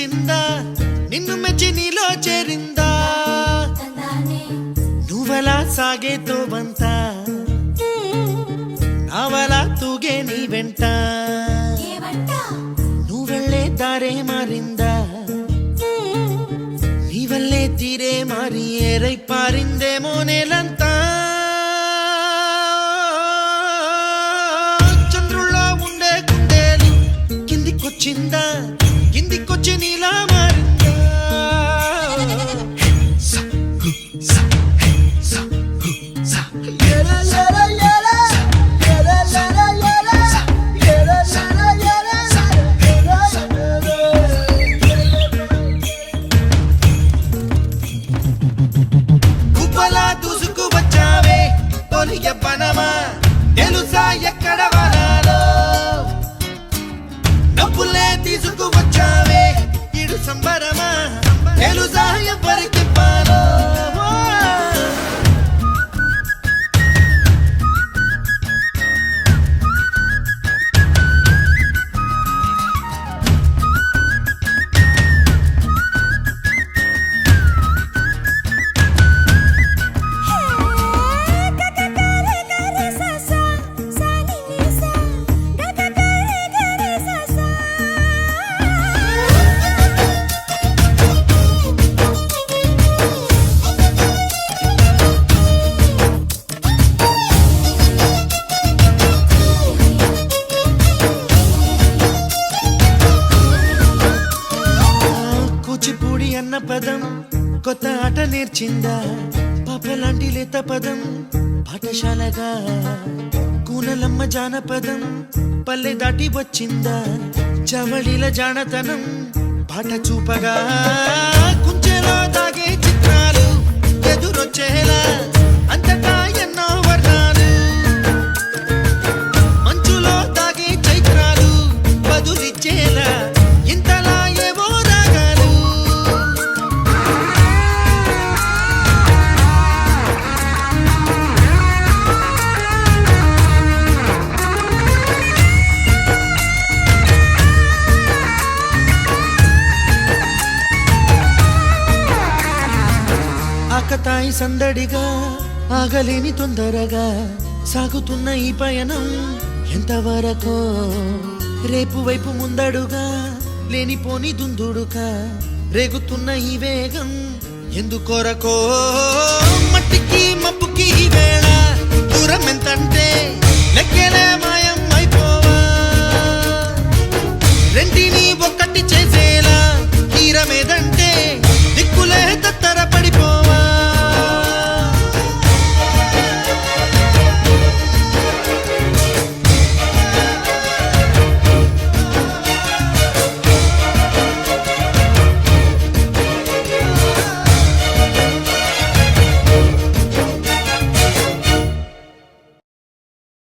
వచ్చిందా నిన్ను మెచ్చి నీలో చేరిందా నువ్వలా సాగేతో బంత నావలా తూగే నీ వెంట నువ్వెళ్ళే దారే మారిందా నీ వల్లే తీరే మారి ఏరై పారిందేమో నేలంతా చంద్రుల్లో ఉండే గుండెలు కిందికొచ్చిందా కిందికొచ్చి నీలా మారిందా తెలుసా ఎక్కడ వనాలో డబ్బులే తీసుకు వచ్చావే ఇడు సంబరమా తెలుసా ఎవరికి పాలో అన్న పదం కొత్త ఆట నేర్చిందా పాపలాంటి లేత పదం పాఠశాలగా కూనలమ్మ జానపదం పల్లె దాటి వచ్చిందా చవళిల జానతనం పాట చూపగా కుంచెలో దాగే చిత్రాలు ఎదురొచ్చేలా అంతటా ఎన్నో వర్ణాలు మంచులో దాగే చైత్రాలు బదులిచ్చేలా ఇంతలా ఏవో రాగాలు ఆకతాయి సందడిగా ఆగలేని తొందరగా సాగుతున్న ఈ పయనం ఎంతవరకో రేపు వైపు ముందడుగా లేనిపోని దుందుడుగా రేగుతున్న ఈ వేగం ఎందుకొరకో మట్టికి మబ్బు